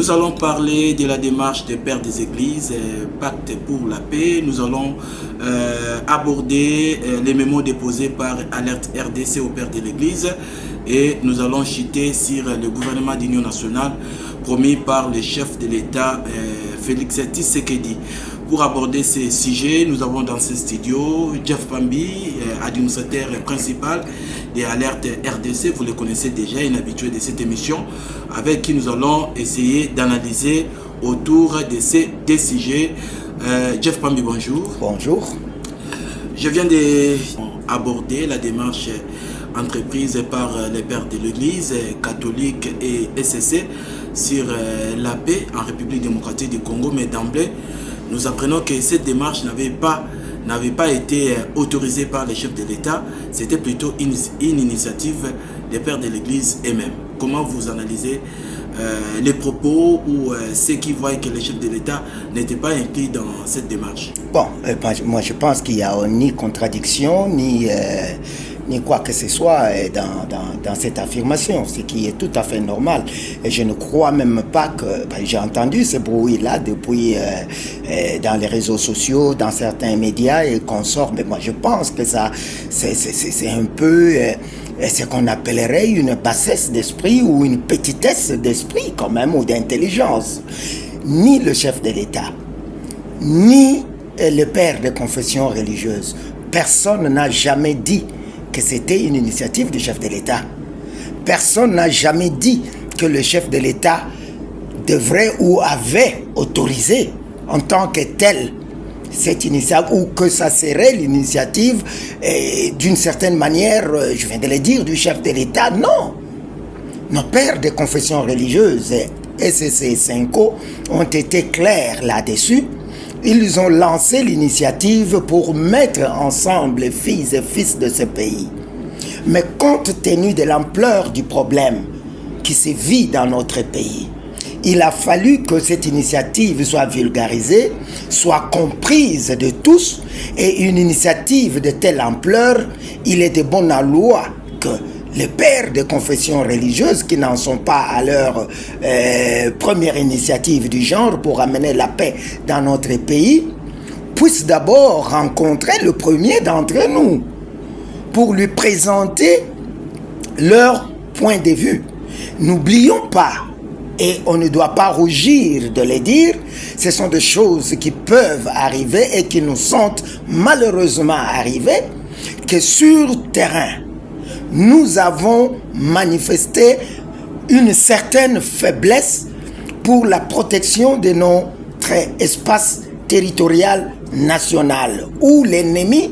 Nous allons parler de la démarche des pères des églises, Pacte pour la paix. Nous allons aborder les mémos déposés par Alerte RDC aux pères de l'église et nous allons chuter sur le gouvernement d'union nationale promis par le chef de l'État Félix Tshisekedi. Pour aborder ces sujets, nous avons dans ce studio Jeff Pambi, administrateur principal de Alerte RDC. Vous le connaissez déjà, un habitué de cette émission, avec qui nous allons essayer d'analyser autour de ces deux sujets. Jeff Pambi, bonjour. Bonjour. Je viens d'aborder la démarche entreprise par les pères de l'Église catholique et SSC sur la paix en République démocratique du Congo, mais d'emblée, nous apprenons que cette démarche n'avait pas été autorisée par les chefs de l'État. C'était plutôt une initiative des pères de l'Église eux-mêmes. Comment vous analysez les propos ou ceux qui voient que les chefs de l'État n'étaient pas inclus dans cette démarche? Bon, moi je pense qu'il n'y a ni contradiction, ni quoi que ce soit dans cette affirmation, ce qui est tout à fait normal. Et je ne crois même pas que... j'ai entendu ce bruit-là depuis dans les réseaux sociaux, dans certains médias et consorts, mais moi je pense que ça, c'est un peu... ce qu'on appellerait une bassesse d'esprit ou une petitesse d'esprit quand même, ou d'intelligence. Ni le chef de l'État, ni le père de confession religieuse, personne n'a jamais dit que c'était une initiative du chef de l'État. Personne n'a jamais dit que le chef de l'État devrait ou avait autorisé en tant que tel cette initiative, ou que ça serait l'initiative d'une certaine manière, je viens de le dire, du chef de l'État. Non. Nos pères de confession religieuse, SSC et Senko, ont été clairs là-dessus. Ils ont lancé l'initiative pour mettre ensemble les filles et fils de ce pays. Mais compte tenu de l'ampleur du problème qui se vit dans notre pays, il a fallu que cette initiative soit vulgarisée, soit comprise de tous, et une initiative de telle ampleur, il est de bonne loi que les pères de confession religieuse qui n'en sont pas à leur première initiative du genre pour amener la paix dans notre pays, puissent d'abord rencontrer le premier d'entre nous pour lui présenter leur point de vue. N'oublions pas, et on ne doit pas rougir de les dire, ce sont des choses qui peuvent arriver et qui nous sont malheureusement arrivées, que sur terrain, nous avons manifesté une certaine faiblesse pour la protection de notre espace territorial national, où l'ennemi,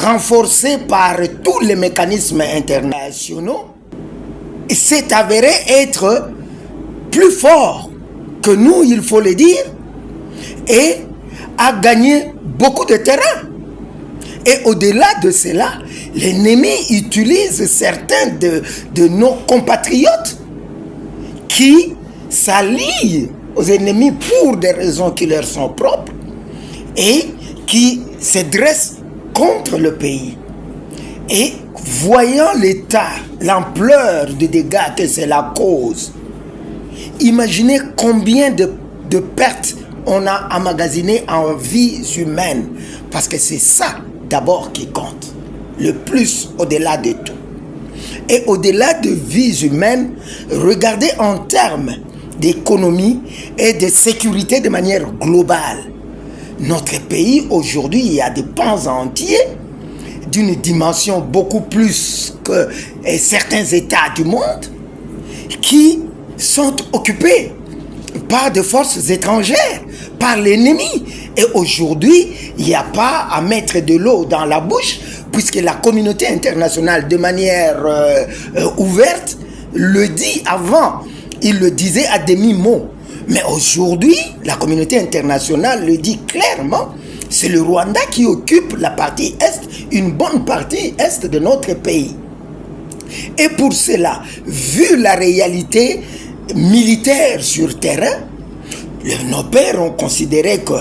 renforcé par tous les mécanismes internationaux, s'est avéré être plus fort que nous, il faut le dire, et a gagné beaucoup de terrain. Et au-delà de cela, l'ennemi utilise certains de nos compatriotes qui s'allient aux ennemis pour des raisons qui leur sont propres et qui se dressent contre le pays. Et voyant l'état, l'ampleur des dégâts que cela cause, imaginez combien de pertes on a emmagasinées en vies humaines, parce que c'est ça d'abord qui compte, le plus au-delà de tout. Et au-delà de vies humaines, regardez en termes d'économie et de sécurité de manière globale. Notre pays, aujourd'hui, il y a des pans entiers d'une dimension beaucoup plus que certains États du monde qui sont occupés par des forces étrangères, par l'ennemi. Et aujourd'hui, il n'y a pas à mettre de l'eau dans la bouche, puisque la communauté internationale, de manière ouverte, le dit avant. Il le disait à demi-mot. Mais aujourd'hui, la communauté internationale le dit clairement. C'est le Rwanda qui occupe la partie est, une bonne partie est de notre pays. Et pour cela, vu la réalité militaire sur terrain, nos pères ont considéré que,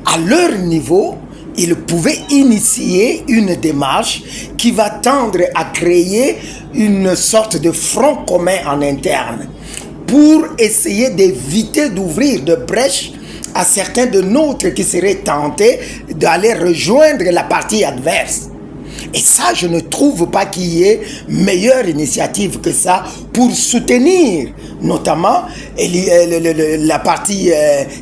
à leur niveau, ils pouvaient initier une démarche qui va tendre à créer une sorte de front commun en interne pour essayer d'éviter d'ouvrir de brèches à certains de nôtres qui seraient tentés d'aller rejoindre la partie adverse. Et ça, je ne trouve pas qu'il y ait meilleure initiative que ça pour soutenir notamment la partie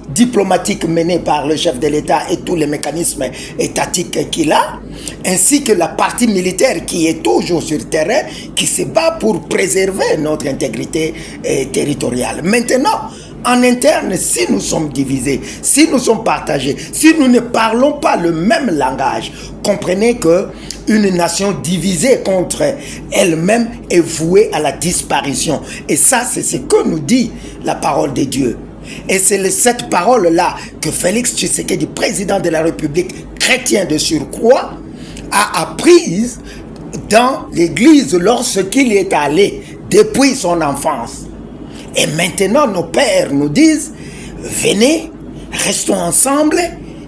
diplomatique menée par le chef de l'État et tous les mécanismes étatiques qu'il a, ainsi que la partie militaire qui est toujours sur le terrain, qui se bat pour préserver notre intégrité territoriale. Maintenant, en interne, si nous sommes divisés, si nous sommes partagés, si nous ne parlons pas le même langage, comprenez que une nation divisée contre elle-même est vouée à la disparition. Et ça, c'est ce que nous dit la parole de Dieu. Et c'est cette parole-là que Félix Tshisekedi, président de la République chrétien de surcroît, a apprise dans l'église lorsqu'il est allé depuis son enfance. Et maintenant, nos pères nous disent, venez, restons ensemble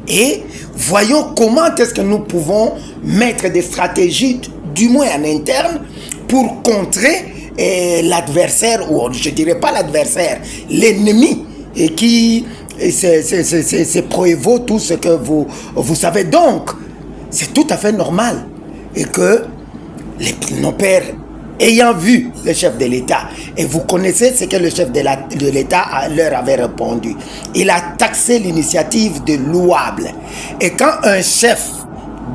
et voyons comment est-ce que nous pouvons mettre des stratégies, du moins en interne, pour contrer l'adversaire, ou je ne dirais pas l'adversaire, l'ennemi, et qui c'est prévaut tout ce que vous savez. Donc, c'est tout à fait normal et que nos pères, ayant vu le chef de l'État, et vous connaissez ce que le chef de l'État leur avait répondu. Il a taxé l'initiative de louable. Et quand un chef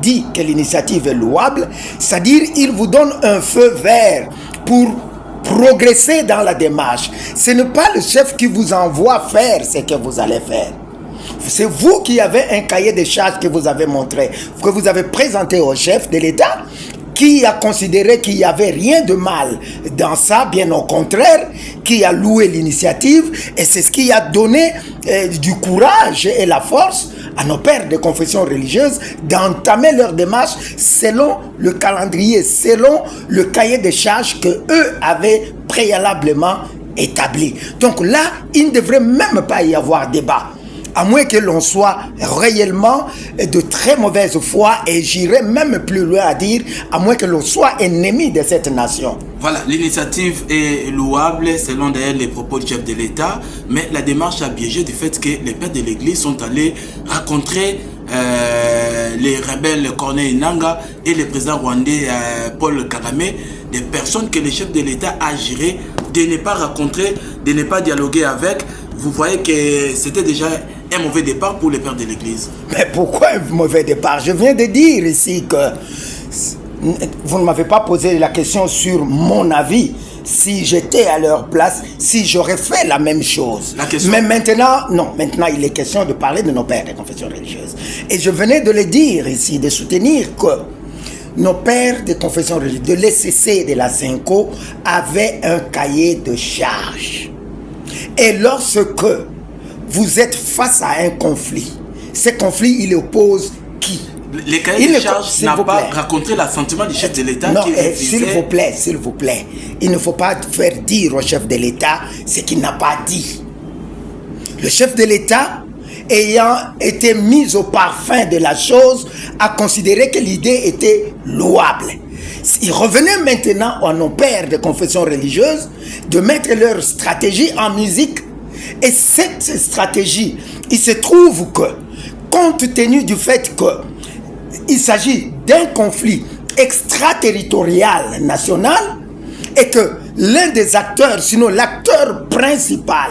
dit que l'initiative est louable, c'est-à-dire il vous donne un feu vert pour progresser dans la démarche. Ce n'est pas le chef qui vous envoie faire ce que vous allez faire. C'est vous qui avez un cahier de charges que vous avez montré, que vous avez présenté au chef de l'État, qui a considéré qu'il n'y avait rien de mal dans ça, bien au contraire, qui a loué l'initiative, et c'est ce qui a donné du courage et la force à nos pères de confession religieuse d'entamer leur démarche selon le calendrier, selon le cahier de charges que eux avaient préalablement établi. Donc là, il ne devrait même pas y avoir débat, à moins que l'on soit réellement de très mauvaise foi, et j'irai même plus loin à dire, à moins que l'on soit ennemi de cette nation. Voilà, l'initiative est louable selon d'ailleurs les propos du chef de l'État, mais la démarche a biaisé du fait que les pères de l'Église sont allés rencontrer les rebelles Corneille Nangaa et le président rwandais Paul Kagame, des personnes que le chef de l'État a juré de ne pas rencontrer, de ne pas dialoguer avec. Vous voyez que c'était déjà un mauvais départ pour les pères de l'Église. Mais pourquoi un mauvais départ? Je viens de dire ici que vous ne m'avez pas posé la question sur mon avis. Si j'étais à leur place, si j'aurais fait la même chose. Mais maintenant, non, maintenant il est question de parler de nos pères de confession religieuse. Et je venais de le dire ici, de soutenir que nos pères de confession religieuse, de l'ECC de la CENCO, avaient un cahier de charges. Et lorsque vous êtes face à un conflit, ce conflit, il oppose qui? Les cahiers de charges n'ont pas raconté l'assentiment du chef de l'État. Non, s'il vous plaît, il ne faut pas faire dire au chef de l'État ce qu'il n'a pas dit. Le chef de l'État, ayant été mis au parfum de la chose, a considéré que l'idée était louable. Il revenait maintenant à nos pères de confession religieuse de mettre leur stratégie en musique. Et cette stratégie, il se trouve que, compte tenu du fait qu'il s'agit d'un conflit extraterritorial national, et que l'un des acteurs, sinon l'acteur principal,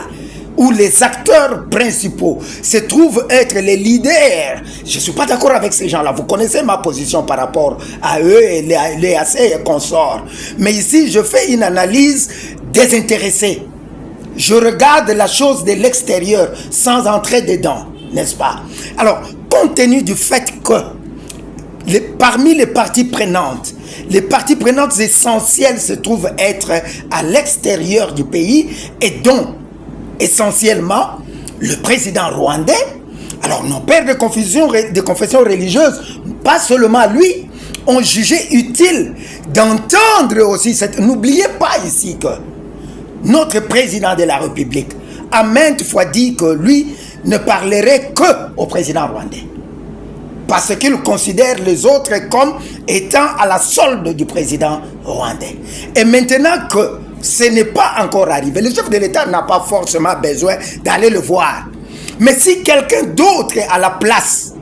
où les acteurs principaux se trouvent être les leaders. Je ne suis pas d'accord avec ces gens-là. Vous connaissez ma position par rapport à eux et les AC et consorts. Mais ici, je fais une analyse désintéressée. Je regarde la chose de l'extérieur sans entrer dedans, n'est-ce pas? Alors, compte tenu du fait que parmi les parties prenantes essentielles se trouvent être à l'extérieur du pays, et dont essentiellement le président rwandais. Alors nos pères de confession religieuse, pas seulement lui, ont jugé utile d'entendre aussi cette... N'oubliez pas ici que notre président de la République a maintes fois dit que lui ne parlerait que au président rwandais, parce qu'il considère les autres comme étant à la solde du président rwandais. Et maintenant que ce n'est pas encore arrivé. Le chef de l'État n'a pas forcément besoin d'aller le voir. Mais si quelqu'un d'autre est à la place,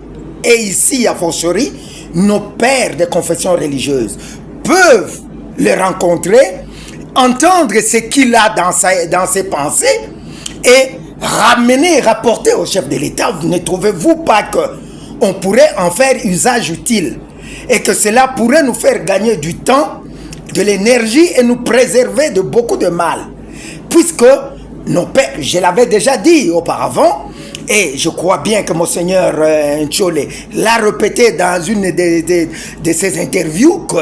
et ici à fortiori, nos pères de confession religieuse peuvent le rencontrer, entendre ce qu'il a dans ses pensées et rapporter au chef de l'État. Ne trouvez-vous pas qu'on pourrait en faire usage utile et que cela pourrait nous faire gagner du temps, de l'énergie et nous préserver de beaucoup de mal? Puisque nos pères, je l'avais déjà dit auparavant, et je crois bien que Monseigneur Nchole l'a répété dans une de ses interviews, que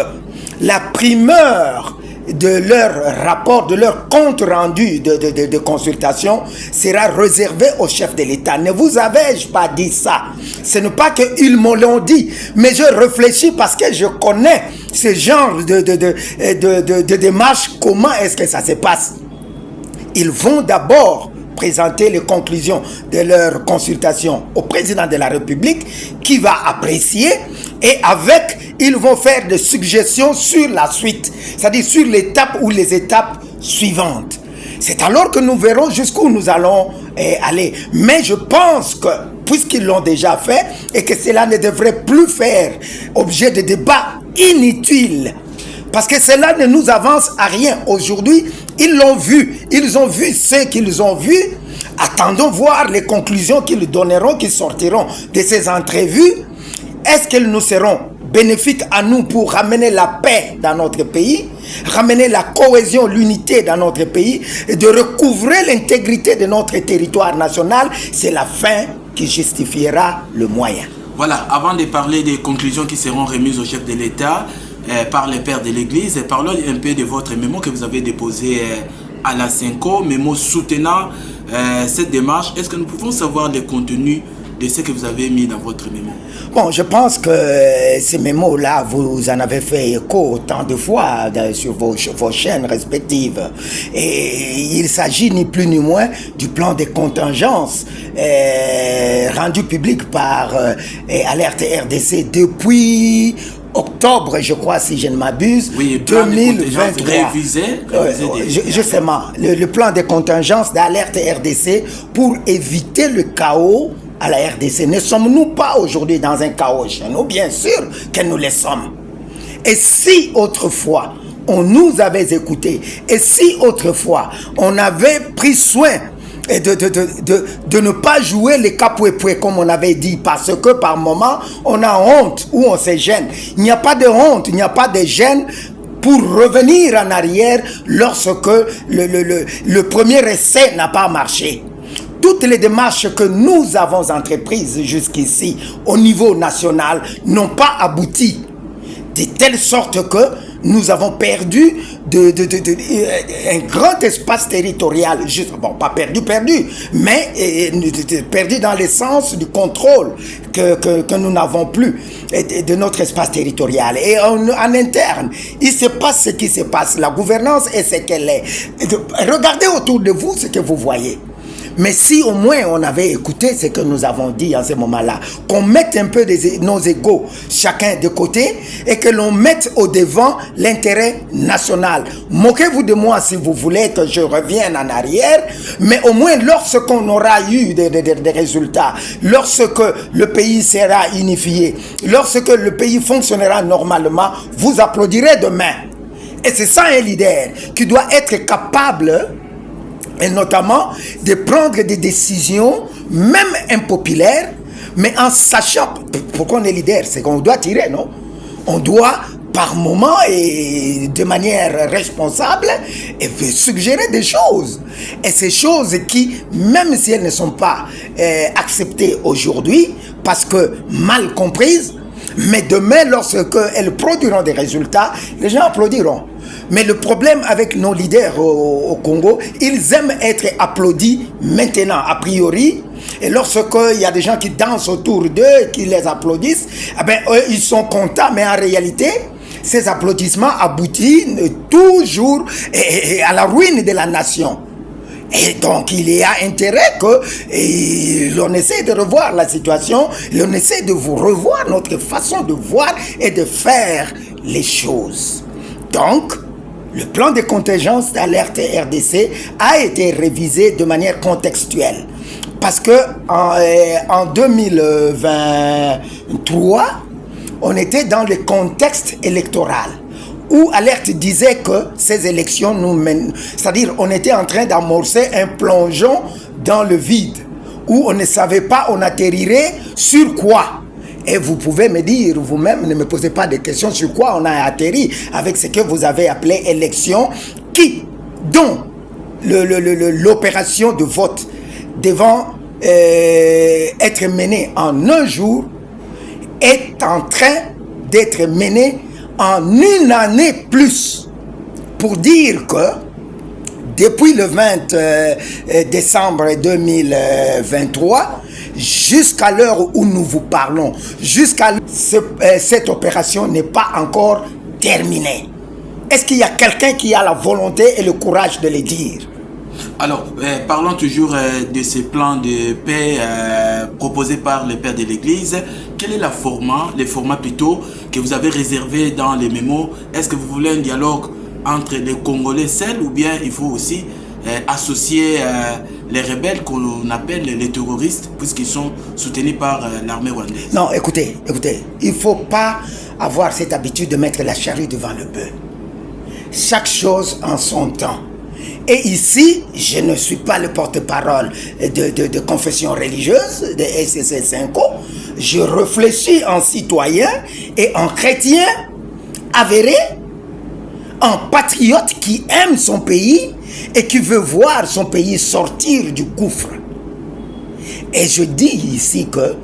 la primeur de leur rapport, de leur compte rendu de consultation sera réservée au chef de l'État. Ne vous avais-je pas dit ça? Ce n'est pas qu'ils me l'ont dit, mais je réfléchis parce que je connais ce genre de démarche. Comment est-ce que ça se passe? Ils vont d'abord présenter les conclusions de leur consultation au président de la République qui va apprécier et ils vont faire des suggestions sur la suite, c'est-à-dire sur l'étape ou les étapes suivantes. C'est alors que nous verrons jusqu'où nous allons aller. Mais je pense que, puisqu'ils l'ont déjà fait et que cela ne devrait plus faire objet de débats inutiles, parce que cela ne nous avance à rien. Aujourd'hui, ils l'ont vu. Ils ont vu ce qu'ils ont vu. Attendons voir les conclusions qu'ils donneront, qui sortiront de ces entrevues. Est-ce qu'elles nous seront bénéfiques à nous pour ramener la paix dans notre pays, ramener la cohésion, l'unité dans notre pays, et de recouvrer l'intégrité de notre territoire national? C'est la fin qui justifiera le moyen. Voilà, avant de parler des conclusions qui seront remises au chef de l'État, par les pères de l'Église, parlons un peu de votre mémo que vous avez déposé à la Cinco, mémo soutenant cette démarche. Est-ce que nous pouvons savoir le contenu de ce que vous avez mis dans votre mémo? Bon, je pense que ces mémos-là, vous en avez fait écho autant de fois sur vos chaînes respectives. Et il s'agit ni plus ni moins du plan de contingence rendu public par Alerte RDC depuis octobre, je crois, si je ne m'abuse, oui, 2023. Révisé justement, le plan de contingence d'Alerte RDC pour éviter le chaos à la RDC. Ne sommes-nous pas aujourd'hui dans un chaos chez nous? Bien sûr que nous le sommes. Et si autrefois on nous avait écoutés, et si autrefois on avait pris soin de ne pas jouer les capoué-poué comme on avait dit, parce que par moment on a honte ou on se gêne. Il n'y a pas de honte, il n'y a pas de gêne pour revenir en arrière lorsque le premier essai n'a pas marché. Toutes les démarches que nous avons entreprises jusqu'ici au niveau national n'ont pas abouti, de telle sorte que nous avons perdu un grand espace territorial, bon, pas perdu, mais perdu dans le sens du contrôle que nous n'avons plus de notre espace territorial. Et en interne, il se passe ce qui se passe. La gouvernance est ce qu'elle est. Regardez autour de vous ce que vous voyez. Mais si au moins on avait écouté ce que nous avons dit en ce moment-là, qu'on mette un peu nos égos chacun de côté et que l'on mette au devant l'intérêt national. Moquez-vous de moi si vous voulez que je revienne en arrière, mais au moins lorsqu'on aura eu des résultats, lorsque le pays sera unifié, lorsque le pays fonctionnera normalement, vous applaudirez demain. Et c'est ça un leader qui doit être capable, et notamment de prendre des décisions, même impopulaires, mais en sachant pourquoi on est leader, c'est qu'on doit tirer, non? On doit, par moment et de manière responsable, suggérer des choses. Et ces choses qui, même si elles ne sont pas acceptées aujourd'hui, parce que mal comprises, mais demain, lorsqu'elles produiront des résultats, les gens applaudiront. Mais le problème avec nos leaders au Congo, ils aiment être applaudis maintenant, a priori. Et lorsqu'il y a des gens qui dansent autour d'eux, qui les applaudissent, eh bien, eux, ils sont contents. Mais en réalité, ces applaudissements aboutissent toujours à la ruine de la nation. Et donc, il y a intérêt que l'on essaie de revoir la situation, l'on essaie de revoir notre façon de voir et de faire les choses. Donc, le plan de contingence d'alerte RDC a été révisé de manière contextuelle. Parce que en 2023, on était dans le contexte électoral où Alerte disait que ces élections nous mènent, c'est-à-dire on était en train d'amorcer un plongeon dans le vide où on ne savait pas on atterrirait sur quoi. Et vous pouvez me dire vous-même, ne me posez pas de questions sur quoi on a atterri avec ce que vous avez appelé élection, dont l'opération de vote devant être menée en un jour est en train d'être menée en une année plus. Pour dire que depuis le 20 décembre 2023, jusqu'à l'heure où nous vous parlons, jusqu'à cette opération n'est pas encore terminée. Est-ce qu'il y a quelqu'un qui a la volonté et le courage de le dire? Alors, parlons toujours de ces plans de paix proposés par les pères de l'Église. Quel est le format plutôt que vous avez réservé dans les mémos? Est-ce que vous voulez un dialogue entre les Congolais seuls ou bien il faut aussi associer les rebelles qu'on appelle les terroristes puisqu'ils sont soutenus par l'armée rwandaise? Non, écoutez, il ne faut pas avoir cette habitude de mettre la charrue devant le bœuf. Chaque chose en son temps. Et ici, je ne suis pas le porte-parole de confession religieuse, de SSS5O. Je réfléchis en citoyen et en chrétien avéré, en patriote qui aime son pays et qui veut voir son pays sortir du gouffre. Et je dis ici que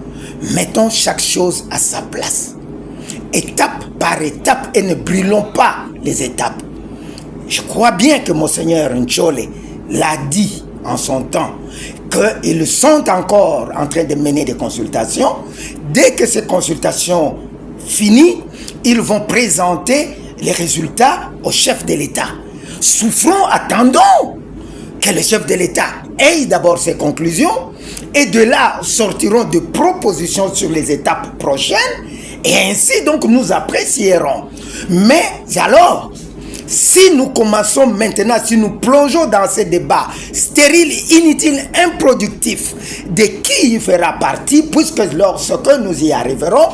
mettons chaque chose à sa place, étape par étape, et ne brûlons pas les étapes. Je crois bien que Monseigneur Nchole l'a dit en son temps, qu'ils sont encore en train de mener des consultations. Dès que ces consultations finissent, ils vont présenter les résultats au chef de l'État. Souffrons, attendons que le chef de l'État ait d'abord ses conclusions, et de là sortiront de propositions sur les étapes prochaines, et ainsi donc nous apprécierons. Mais alors, si nous commençons maintenant, si nous plongeons dans ces débats stériles, inutiles, improductifs, de qui il fera partie, puisque lorsque nous y arriverons,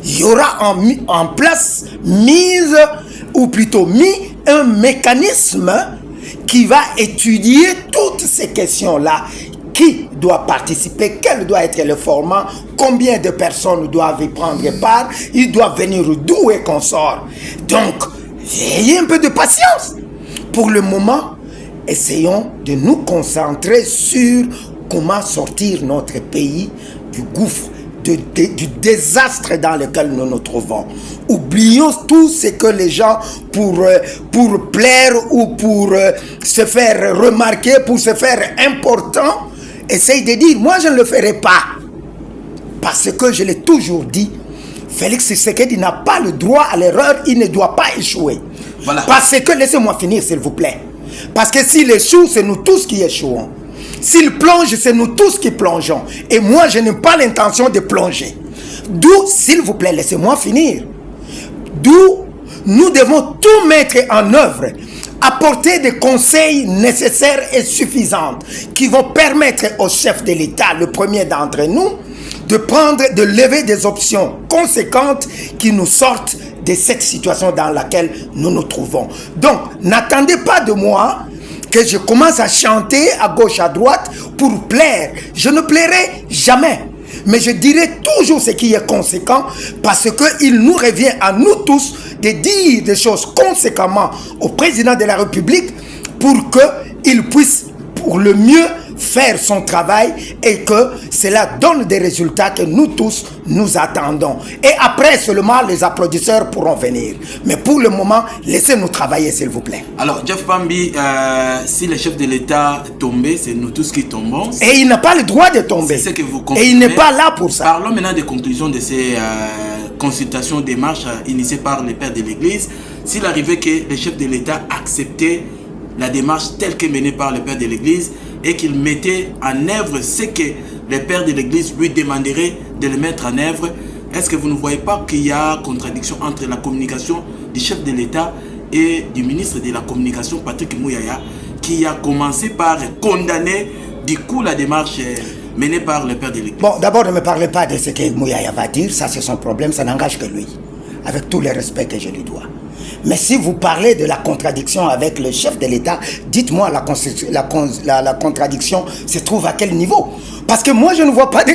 il y aura en place ou plutôt mis un mécanisme qui va étudier toutes ces questions-là. Qui doit participer, quel doit être le format, combien de personnes doivent y prendre part, ils doivent venir d'où et qu'on sort. Donc, ayez un peu de patience. Pour le moment, essayons de nous concentrer sur comment sortir notre pays du gouffre, du désastre dans lequel nous nous trouvons. Oublions tout ce que les gens, pour plaire ou pour se faire remarquer, pour se faire important, essayent de dire, moi je ne le ferai pas. Parce que je l'ai toujours dit, Félix Tshisekedi n'a pas le droit à l'erreur, il ne doit pas échouer. Voilà. Parce que, laissez-moi finir s'il vous plaît. Parce que s'il échoue, c'est nous tous qui échouons. S'il plonge, c'est nous tous qui plongeons. Et moi, je n'ai pas l'intention de plonger. D'où, s'il vous plaît, laissez-moi finir. D'où, nous devons tout mettre en œuvre, apporter des conseils nécessaires et suffisants qui vont permettre au chef de l'État, le premier d'entre nous, de lever des options conséquentes qui nous sortent de cette situation dans laquelle nous nous trouvons. Donc, n'attendez pas de moi que je commence à chanter à gauche, à droite pour plaire. Je ne plairai jamais. Mais je dirai toujours ce qui est conséquent parce qu'il nous revient à nous tous de dire des choses conséquemment au président de la République pour qu'il puisse pour le mieux faire son travail et que cela donne des résultats que nous tous nous attendons. Et après seulement les applaudisseurs pourront venir. Mais pour le moment, laissez-nous travailler s'il vous plaît. Alors Jeff Bambi, si le chef de l'État est tombé, c'est nous tous qui tombons. Et il n'a pas le droit de tomber. C'est ce que vous confirmez. Et il n'est pas là pour ça. Parlons maintenant des conclusions de ces consultations, démarches initiées par les pères de l'Église. S'il arrivait que le chef de l'État acceptait la démarche telle que menée par les pères de l'Église et qu'il mettait en œuvre ce que les pères de l'Église lui demanderaient de le mettre en œuvre, est-ce que vous ne voyez pas qu'il y a contradiction entre la communication du chef de l'État et du ministre de la Communication, Patrick Mouyaya, qui a commencé par condamner du coup la démarche menée par le père de l'Église. Bon, d'abord, ne me parlez pas de ce que Mouyaya va dire, ça c'est son problème, ça n'engage que lui, avec tout le respect que je lui dois. Mais si vous parlez de la contradiction avec le chef de l'État, dites-moi la contradiction se trouve à quel niveau? Parce que moi je ne vois pas de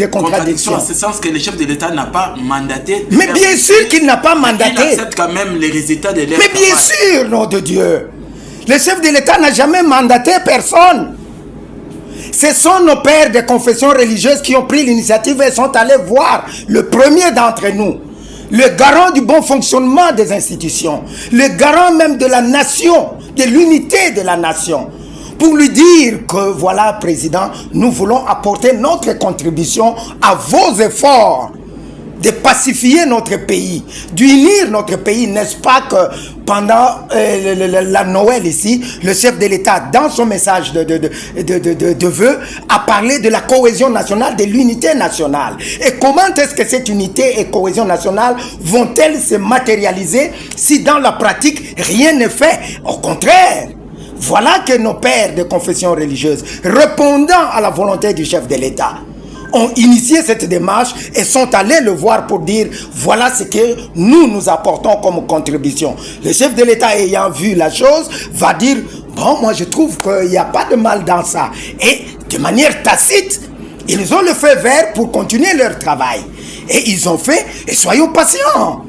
contradiction. En ce sens que le chef de l'État n'a pas mandaté. Mais bien sûr qu'il n'a pas mandaté. Il accepte quand même les résultats de leur Mais bien sûr, nom de Dieu. Le chef de l'État n'a jamais mandaté personne. Ce sont nos pères de confession religieuse qui ont pris l'initiative et sont allés voir le premier d'entre nous, le garant du bon fonctionnement des institutions, le garant même de la nation, de l'unité de la nation, pour lui dire que voilà, président, nous voulons apporter notre contribution à vos efforts de pacifier notre pays, d'unir notre pays. N'est-ce pas que pendant la Noël ici, le chef de l'État, dans son message de vœux, a parlé de la cohésion nationale, de l'unité nationale. Et comment est-ce que cette unité et cohésion nationale vont-elles se matérialiser si dans la pratique, rien n'est fait? Au contraire, voilà que nos pères de confession religieuse, répondant à la volonté du chef de l'État, ont initié cette démarche et sont allés le voir pour dire voilà ce que nous apportons comme contribution. Le chef de l'État ayant vu la chose va dire bon, moi je trouve qu'il n'y a pas de mal dans ça. Et de manière tacite, ils ont le feu vert pour continuer leur travail. Et ils ont fait, et soyons patients.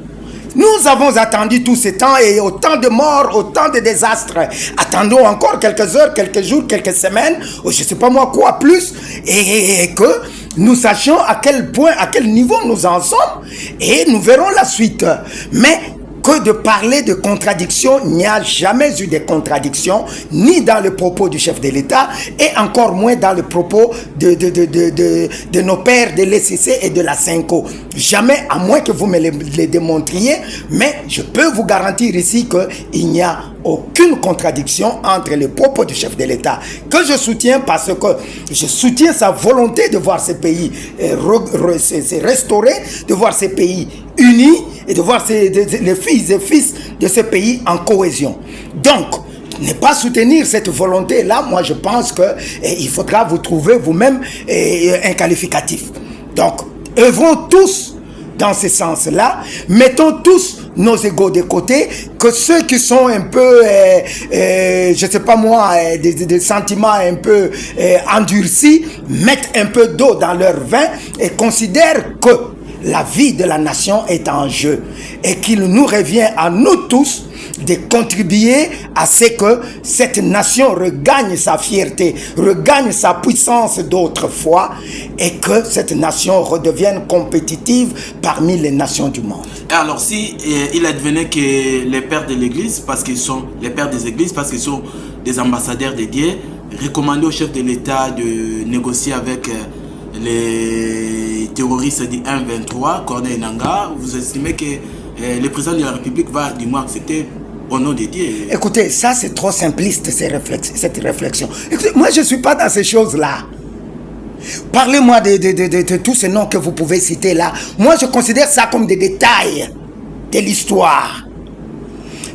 Nous avons attendu tout ce temps et autant de morts, autant de désastres. Attendons encore quelques heures, quelques jours, quelques semaines, ou je ne sais pas moi quoi plus, et que nous sachions à quel point, à quel niveau nous en sommes, et nous verrons la suite. Mais que de parler de contradiction, il n'y a jamais eu de contradiction, ni dans le propos du chef de l'État, et encore moins dans le propos de nos pères de l'ECC et de la Cinco. Jamais, à moins que vous me les démontriez, mais je peux vous garantir ici qu'il n'y a aucune contradiction entre les propos du chef de l'État, que je soutiens parce que je soutiens sa volonté de voir ce pays se restaurer, de voir ce pays unis et de voir les filles et fils de ce pays en cohésion. Donc, ne pas soutenir cette volonté-là, moi je pense qu'il faudra vous trouver vous-même un qualificatif. Donc, œuvrons tous dans ce sens-là, mettons tous nos égos de côté, que ceux qui sont un peu, je ne sais pas moi, des sentiments un peu endurcis, mettent un peu d'eau dans leur vin et considèrent que la vie de la nation est en jeu et qu'il nous revient à nous tous de contribuer à ce que cette nation regagne sa fierté, regagne sa puissance d'autrefois et que cette nation redevienne compétitive parmi les nations du monde. Alors si il advenait que les pères de l'Église, parce qu'ils sont les pères des églises, parce qu'ils sont des ambassadeurs dédiés, recommandaient au chef de l'État de négocier avec les terroristes du 1-23, Corneille Nangaa, vous estimez que le président de la République va du moins accepter au nom de Dieu? Écoutez, ça c'est trop simpliste, cette réflexion. Écoutez, moi je ne suis pas dans ces choses-là. Parlez-moi de tous ces noms que vous pouvez citer là. Moi je considère ça comme des détails de l'histoire.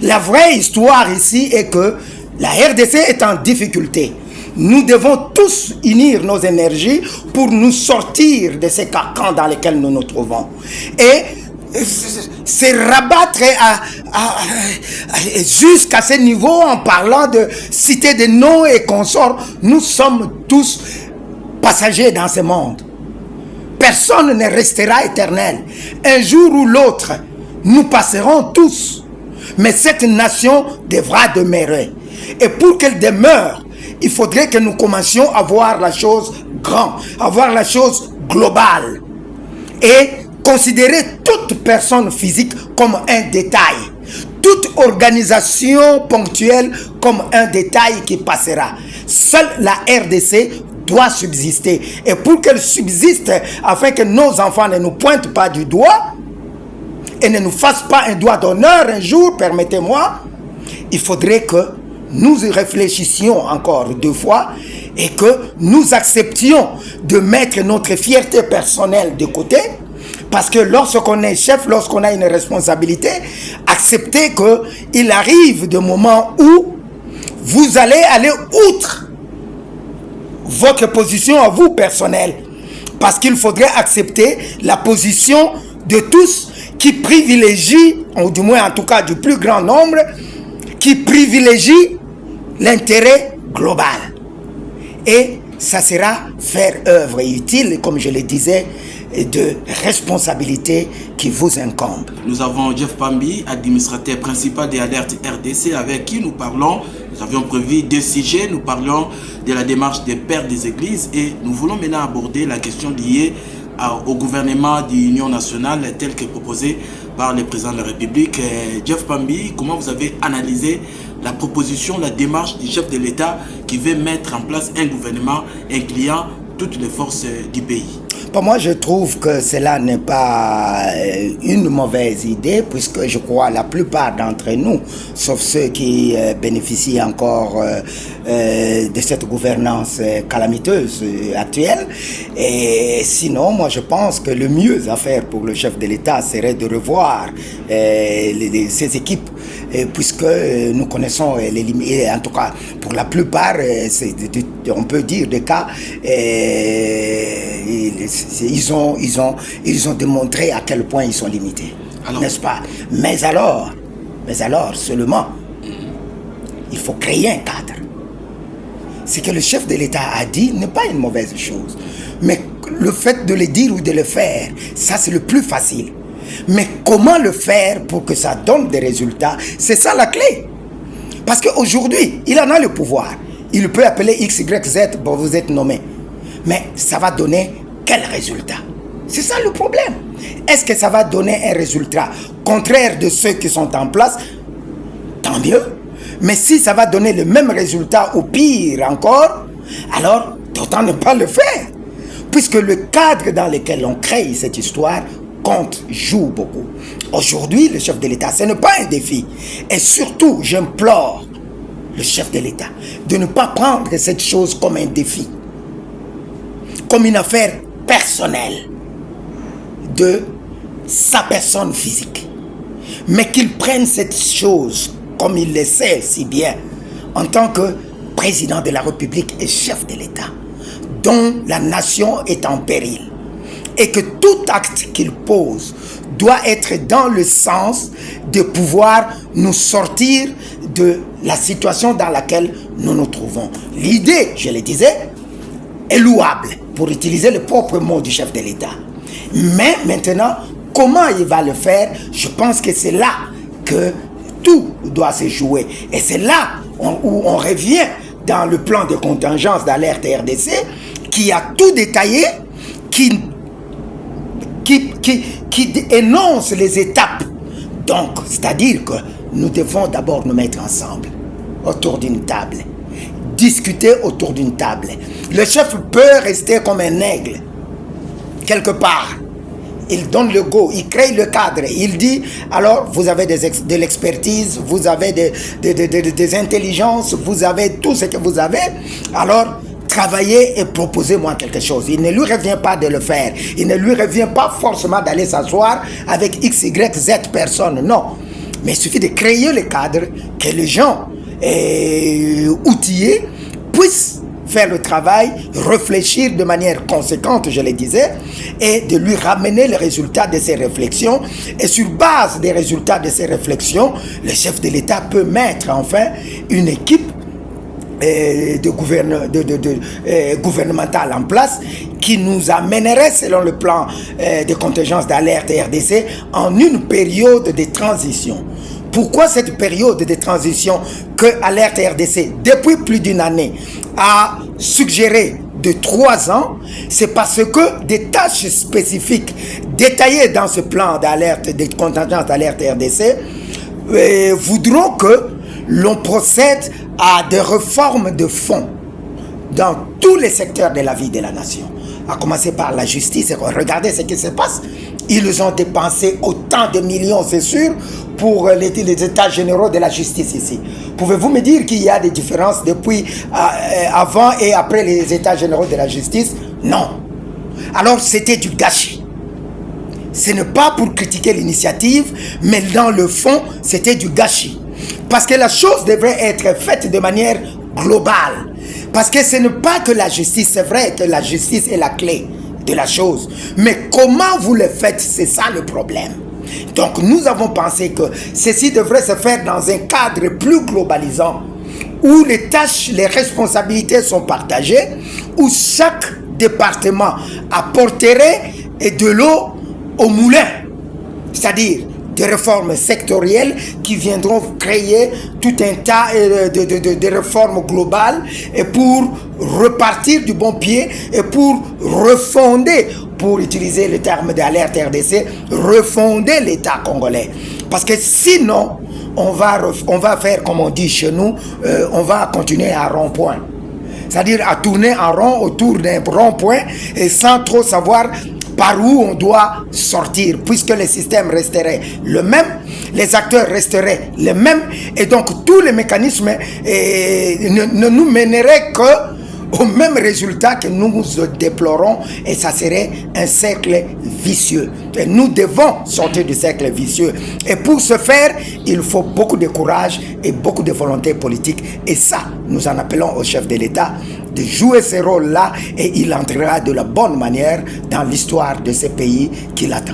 La vraie histoire ici est que la RDC est en difficulté. Nous devons tous unir nos énergies pour nous sortir de ces carcans dans lesquels nous nous trouvons. Et se rabattre jusqu'à ce niveau en parlant de citer des noms et consorts. Nous sommes tous passagers dans ce monde. Personne ne restera éternel. Un jour ou l'autre, nous passerons tous. Mais cette nation devra demeurer. Et pour qu'elle demeure, il faudrait que nous commencions à voir la chose grande, à voir la chose globale. Et considérer toute personne physique comme un détail. Toute organisation ponctuelle comme un détail qui passera. Seule la RDC doit subsister. Et pour qu'elle subsiste, afin que nos enfants ne nous pointent pas du doigt et ne nous fassent pas un doigt d'honneur un jour, permettez-moi, il faudrait que nous y réfléchissions encore deux fois et que nous acceptions de mettre notre fierté personnelle de côté. Parce que lorsqu'on est chef, lorsqu'on a une responsabilité, accepter qu'il arrive des moments où vous allez aller outre votre position à vous personnelle. Parce qu'il faudrait accepter la position de tous qui privilégient, ou du moins en tout cas du plus grand nombre, qui privilégient l'intérêt global. Et ça sera faire œuvre utile, comme je le disais, de responsabilité qui vous incombe. Nous avons Jeff Pambi, administrateur principal des alertes RDC, avec qui nous parlons. Nous avions prévu 2 sujets. Nous parlons de la démarche des pères des églises et nous voulons maintenant aborder la question liée au gouvernement de l'Union nationale tel que proposé par le président de la République. Jeff Pambi, comment vous avez analysé la proposition, la démarche du chef de l'État qui veut mettre en place un gouvernement incluant toutes les forces du pays? Pour moi, je trouve que cela n'est pas une mauvaise idée, puisque je crois la plupart d'entre nous, sauf ceux qui bénéficient encore de cette gouvernance calamiteuse actuelle. Et sinon, moi, je pense que le mieux à faire pour le chef de l'État serait de revoir ses équipes, puisque nous connaissons les limites, en tout cas pour la plupart, on peut dire des cas, ils ont démontré à quel point ils sont limités, n'est-ce pas? Mais alors seulement, il faut créer un cadre. Ce que le chef de l'État a dit n'est pas une mauvaise chose, mais le fait de le dire ou de le faire, ça c'est le plus facile. Mais comment le faire pour que ça donne des résultats, c'est ça la clé. Parce qu'aujourd'hui, il en a le pouvoir. Il peut appeler X, Y, Z, bon, vous êtes nommé. Mais ça va donner quel résultat? C'est ça le problème. Est-ce que ça va donner un résultat contraire de ceux qui sont en place? Tant mieux. Mais si ça va donner le même résultat ou pire encore, alors autant ne pas le faire. Puisque le cadre dans lequel on crée cette histoire compte, joue beaucoup. Aujourd'hui, le chef de l'État, ce n'est pas un défi. Et surtout, j'implore le chef de l'État de ne pas prendre cette chose comme un défi, comme une affaire personnelle de sa personne physique, mais qu'il prenne cette chose comme il le sait si bien en tant que président de la République et chef de l'État dont la nation est en péril, et que tout acte qu'il pose doit être dans le sens de pouvoir nous sortir de la situation dans laquelle nous nous trouvons. L'idée, je le disais, est louable, pour utiliser le propre mot du chef de l'État. Mais maintenant, comment il va le faire? Je pense que c'est là que tout doit se jouer. Et c'est là où on revient dans le plan de contingence d'alerte RDC, qui a tout détaillé, qui énonce les étapes. Donc, c'est-à-dire que nous devons d'abord nous mettre ensemble, autour d'une table, discuter autour d'une table. Le chef peut rester comme un aigle, quelque part. Il donne le go, il crée le cadre, il dit, alors vous avez de l'expertise, vous avez des intelligences, vous avez tout ce que vous avez, alors travaillez et proposez-moi quelque chose. Il ne lui revient pas de le faire, il ne lui revient pas forcément d'aller s'asseoir avec X, Y, Z personnes, non. Mais il suffit de créer le cadre, que les gens outillés puissent faire le travail, réfléchir de manière conséquente, je le disais, et de lui ramener les résultats de ses réflexions. Et sur base des résultats de ses réflexions, le chef de l'État peut mettre enfin une équipe gouvernementale en place qui nous amènerait, selon le plan de contingence d'alerte RDC, en une période de transition. Pourquoi cette période de transition que Alerte RDC, depuis plus d'une année, a suggéré de 3 ans? C'est parce que des tâches spécifiques détaillées dans ce plan d'alerte, de contingence d'alerte RDC, voudront que l'on procède à des réformes de fond dans tous les secteurs de la vie de la nation. À commencer par la justice. Regardez ce qui se passe. Ils ont dépensé autant de millions, c'est sûr, pour les états généraux de la justice ici. Pouvez-vous me dire qu'il y a des différences depuis avant et après les états généraux de la justice? Non. Alors c'était du gâchis. ce n'est pas pour critiquer l'initiative, mais dans le fond, c'était du gâchis. Parce que la chose devrait être faite de manière globale. Parce que ce n'est pas que la justice, c'est vrai que la justice est la clé de la chose. Mais comment vous le faites, c'est ça le problème. Donc nous avons pensé que ceci devrait se faire dans un cadre plus globalisant, où les tâches, les responsabilités sont partagées, où chaque département apporterait de l'eau au moulin, c'est-à-dire des réformes sectorielles qui viendront créer tout un tas de réformes globales et pour repartir du bon pied et pour refonder, pour utiliser le terme d'Alerte RDC, refonder l'État congolais. Parce que sinon, on va faire comme on dit chez nous, on va continuer à rond-point. C'est-à-dire à tourner en rond autour d'un rond-point et sans trop savoir par où on doit sortir, puisque le système resterait le même, les acteurs resteraient les mêmes, et donc tous les mécanismes ne nous mèneraient qu'au même résultat que nous déplorons, et ça serait un cercle vicieux. Et nous devons sortir du cercle vicieux. Et pour ce faire, il faut beaucoup de courage et beaucoup de volonté politique. Et ça, nous en appelons au chef de l'État de jouer ce rôle-là, et il entrera de la bonne manière dans l'histoire de ce pays qui l'attend.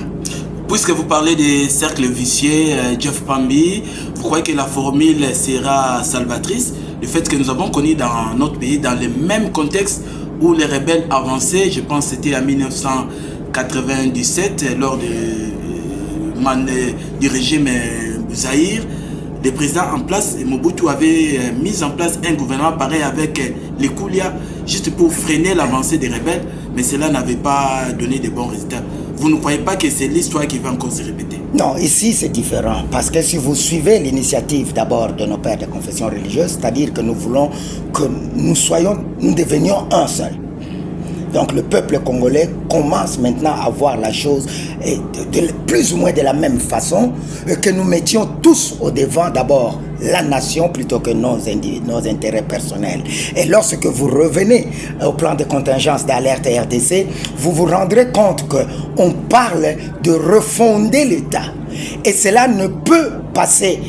Puisque vous parlez des cercles vicieux, Jeff Pambi, vous croyez que la formule sera salvatrice? Le fait que nous avons connu dans notre pays, dans le même contexte où les rebelles avançaient, je pense que c'était en 1997, lors du régime Zaïre, le président en place, Mobutu, avait mis en place un gouvernement pareil avec les Koulia, juste pour freiner l'avancée des rebelles, mais cela n'avait pas donné de bons résultats. Vous ne croyez pas que c'est l'histoire qui va encore se répéter? Non, ici c'est différent, parce que si vous suivez l'initiative d'abord de nos pères de confession religieuse, c'est-à-dire que nous voulons que nous devenions un seul. Donc le peuple congolais commence maintenant à voir la chose plus ou moins de la même façon, que nous mettions tous au devant d'abord la nation plutôt que nos intérêts personnels. Et lorsque vous revenez au plan de contingence d'Alerte RDC, vous vous rendrez compte qu'on parle de refonder l'État. Et cela ne peut passer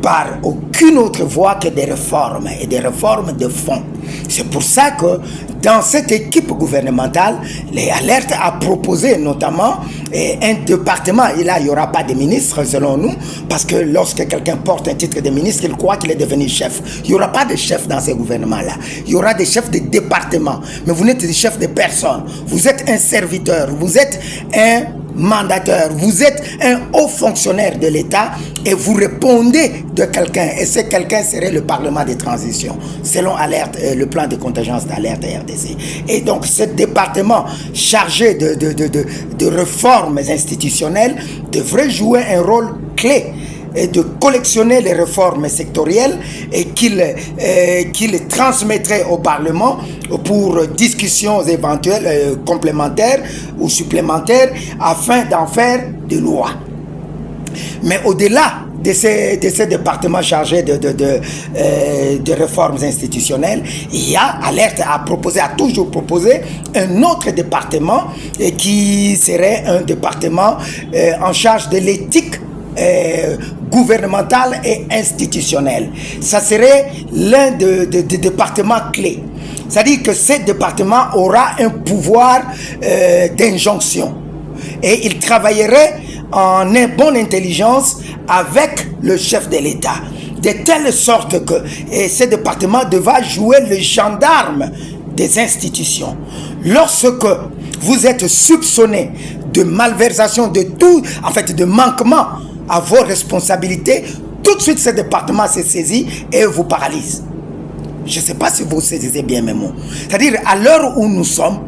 par aucune autre voie que des réformes, et des réformes de fond. C'est pour ça que dans cette équipe gouvernementale, les Alertes a proposé notamment un département, et là il n'y aura pas de ministre selon nous, parce que lorsque quelqu'un porte un titre de ministre, il croit qu'il est devenu chef. Il n'y aura pas de chef dans ces gouvernements-là. Il y aura des chefs de département, mais vous n'êtes des chefs de personne. Vous êtes un serviteur, vous êtes un mandataire, vous êtes un haut fonctionnaire de l'État et vous répondez de quelqu'un, et ce quelqu'un serait le Parlement de transition, selon le plan de contingence d'Alerte RDC. Et donc ce département chargé de réformes institutionnelles devrait jouer un rôle clé et de collectionner les réformes sectorielles et qu'il transmettrait au Parlement pour discussions éventuelles complémentaires ou supplémentaires afin d'en faire des lois. Mais au-delà de ces départements chargés de réformes institutionnelles, il y a Alerte a toujours proposé un autre département qui serait un département en charge de l'éthique gouvernementale et institutionnelle. Ça serait l'un des départements clés. C'est-à-dire que ce département aura un pouvoir d'injonction et il travaillerait en bonne intelligence avec le chef de l'État, de telle sorte que ce département devra jouer le gendarme des institutions. Lorsque vous êtes soupçonné de malversation, de manquement à vos responsabilités, tout de suite ce département se saisit et vous paralyse. Je ne sais pas si vous saisissez bien mes mots. C'est-à-dire, à l'heure où nous sommes,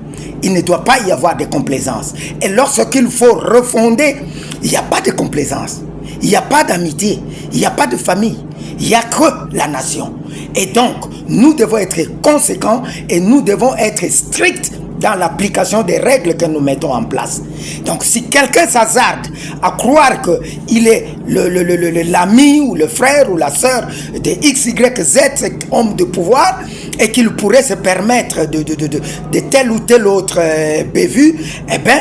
il ne doit pas y avoir de complaisance. Et lorsqu'il faut refonder, il n'y a pas de complaisance. Il n'y a pas d'amitié. Il n'y a pas de famille. Il n'y a que la nation. Et donc, nous devons être conséquents et nous devons être stricts dans l'application des règles que nous mettons en place. Donc, si quelqu'un s'hasarde à croire qu'il est l'ami ou le frère ou la sœur de X, Y, Z, homme de pouvoir, et qu'il pourrait se permettre de tel ou tel autre bévue, eh bien,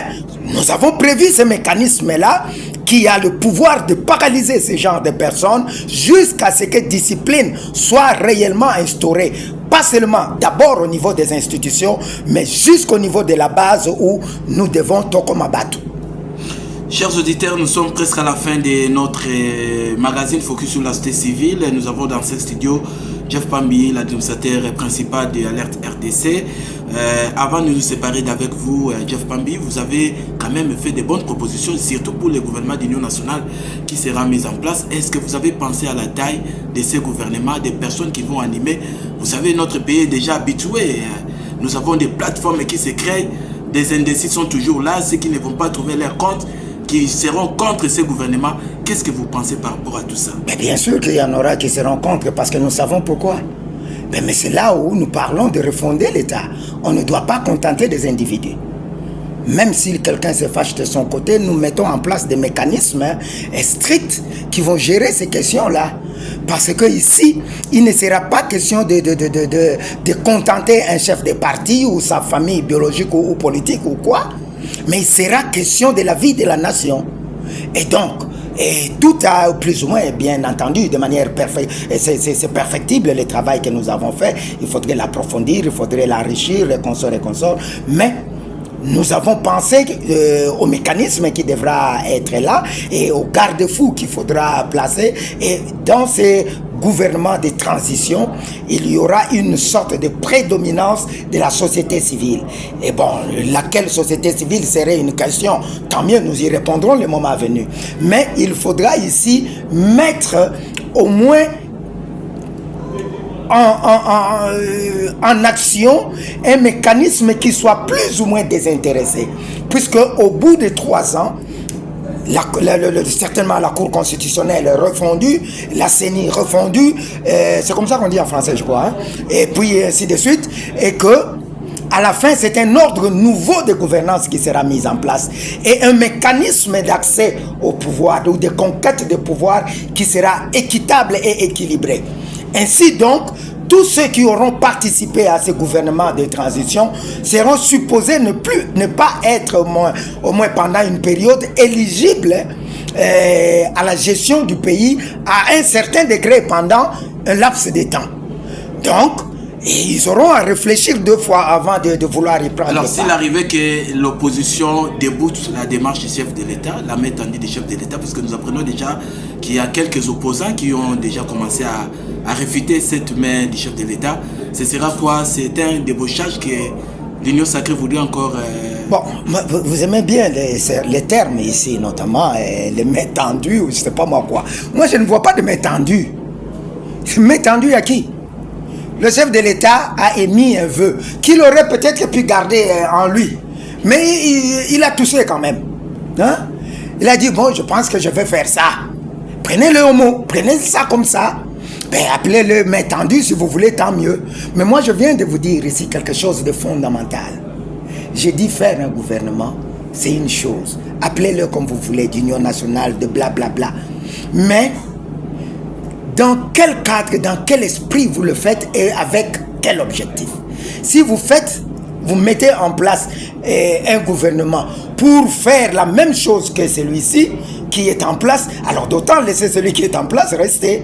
nous avons prévu ce mécanisme-là qui a le pouvoir de paralyser ce genre de personnes jusqu'à ce que discipline soit réellement instaurée. Pas seulement d'abord au niveau des institutions, mais jusqu'au niveau de la base où nous devons Tokomabatu. Chers auditeurs, nous sommes presque à la fin de notre magazine Focus sur la société civile. Nous avons dans ce studio Jeff Pambi, l'administrateur principal de Alerte RDC. Avant de nous séparer d'avec vous, Jeff Pambi, vous avez quand même fait de bonnes propositions, surtout pour le gouvernement d'union nationale qui sera mis en place. Est-ce que vous avez pensé à la taille de ces gouvernements, des personnes qui vont animer? Vous savez, notre pays est déjà habitué. Nous avons des plateformes qui se créent, des indécis sont toujours là, ceux qui ne vont pas trouver leur compte, qui seront contre ces gouvernements. Qu'est-ce que vous pensez par rapport à tout ça? Mais bien sûr qu'il y en aura qui seront contre parce que nous savons pourquoi. Mais c'est là où nous parlons de refonder l'État. On ne doit pas contenter des individus. Même si quelqu'un se fâche de son côté, nous mettons en place des mécanismes stricts qui vont gérer ces questions-là. Parce que ici, il ne sera pas question de contenter un chef de parti ou sa famille biologique ou politique ou quoi. Mais il sera question de la vie de la nation. Et donc, tout a plus ou moins, bien entendu, de manière parfaite. C'est perfectible le travail que nous avons fait. Il faudrait l'approfondir, il faudrait l'enrichir, les consorts. Mais nous avons pensé au mécanisme qui devra être là et au garde-fou qu'il faudra placer. Et dans ces gouvernements de transition, il y aura une sorte de prédominance de la société civile. Et bon, laquelle société civile serait une question? Tant mieux, nous y répondrons le moment venu. Mais il faudra ici mettre au moins en action un mécanisme qui soit plus ou moins désintéressé. Puisque au bout de 3 ans, certainement la Cour constitutionnelle refondue, la CENI refondue, c'est comme ça qu'on dit en français, je crois, hein? Et puis ainsi de suite, et que à la fin, c'est un ordre nouveau de gouvernance qui sera mis en place et un mécanisme d'accès au pouvoir ou de conquête de pouvoir qui sera équitable et équilibré. Ainsi donc, tous ceux qui auront participé à ce gouvernement de transition seront supposés ne pas être au moins pendant une période éligibles à la gestion du pays à un certain degré pendant un laps de temps. Donc, ils auront à réfléchir 2 fois avant de vouloir y prendre. Alors, s'il arrivait que l'opposition déboute la démarche du chef de l'État, la main tendue du chef de l'État, parce que nous apprenons déjà qu'il y a quelques opposants qui ont déjà commencé à réfuter cette main du chef de l'État, ce sera quoi? C'est un débauchage que l'Union sacrée voudrait encore... Bon, vous aimez bien les termes ici, notamment les mains tendues, ou je ne sais pas moi quoi. Moi, je ne vois pas de main tendue. Main tendue à qui? Le chef de l'État a émis un vœu qu'il aurait peut-être pu garder en lui. Mais il a touché quand même. Hein? Il a dit, bon, je pense que je vais faire ça. Prenez-le au mot, prenez ça comme ça. Ben, appelez-le main tendue si vous voulez, tant mieux. Mais moi, je viens de vous dire ici quelque chose de fondamental. J'ai dit faire un gouvernement, c'est une chose. Appelez-le comme vous voulez, d'union nationale, de blablabla. Mais... dans quel cadre, dans quel esprit vous le faites et avec quel objectif? Si vous mettez en place un gouvernement pour faire la même chose que celui-ci qui est en place, alors d'autant laisser celui qui est en place rester.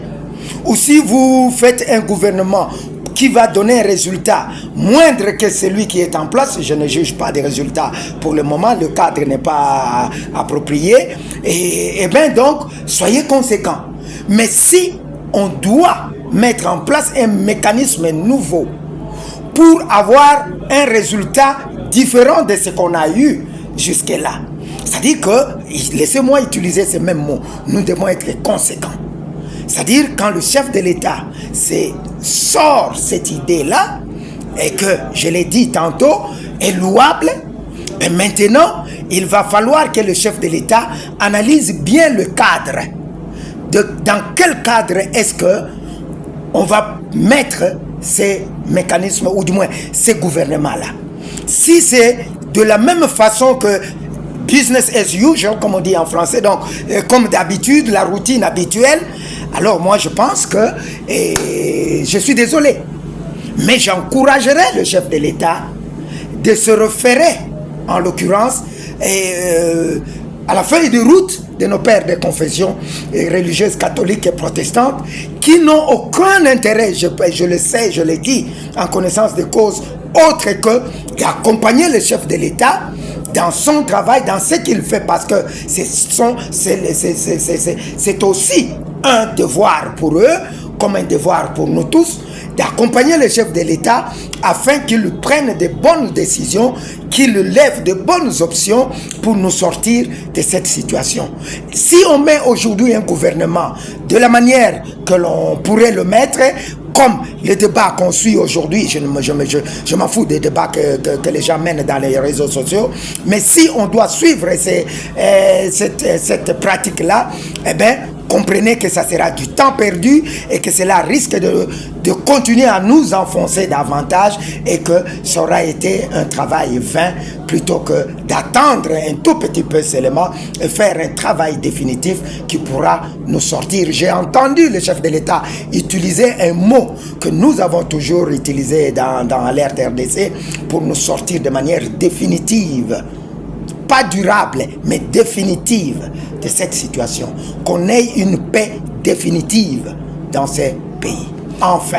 Ou si vous faites un gouvernement qui va donner un résultat moindre que celui qui est en place, je ne juge pas des résultats pour le moment, le cadre n'est pas approprié, et bien donc, soyez conséquents. Mais si on doit mettre en place un mécanisme nouveau pour avoir un résultat différent de ce qu'on a eu jusque-là. C'est-à-dire que, laissez-moi utiliser ce même mot, nous devons être conséquents. C'est-à-dire quand le chef de l'État sort cette idée-là, et que, je l'ai dit tantôt, est louable, et maintenant, il va falloir que le chef de l'État analyse bien le cadre. Dans quel cadre est-ce que on va mettre ces mécanismes, ou du moins ces gouvernements-là? Si c'est de la même façon que business as usual, comme on dit en français, donc comme d'habitude, la routine habituelle, alors moi je pense que, je suis désolé, Mais j'encouragerais le chef de l'État de se référer, en l'occurrence, à la feuille de route de nos pères de confession religieuses catholiques et protestantes qui n'ont aucun intérêt, je le sais, je l'ai dit, en connaissance de cause, autre que d'accompagner le chef de l'État dans son travail, dans ce qu'il fait, parce que c'est aussi un devoir pour eux, comme un devoir pour nous tous, d'accompagner le chef de l'État afin qu'il prenne de bonnes décisions, qu'il lève de bonnes options pour nous sortir de cette situation. Si on met aujourd'hui un gouvernement de la manière que l'on pourrait le mettre, comme le débat qu'on suit aujourd'hui, je m'en fous des débats que les gens mènent dans les réseaux sociaux, mais si on doit suivre cette pratique-là, eh bien, comprenez que ça sera du temps perdu et que cela risque de continuer à nous enfoncer davantage et que ça aura été un travail vain plutôt que d'attendre un tout petit peu seulement et faire un travail définitif qui pourra nous sortir. J'ai entendu le chef de l'État utiliser un mot que nous avons toujours utilisé dans Alerte RDC pour nous sortir de manière définitive, pas durable, mais définitive de cette situation. Qu'on ait une paix définitive dans ces pays. Enfin.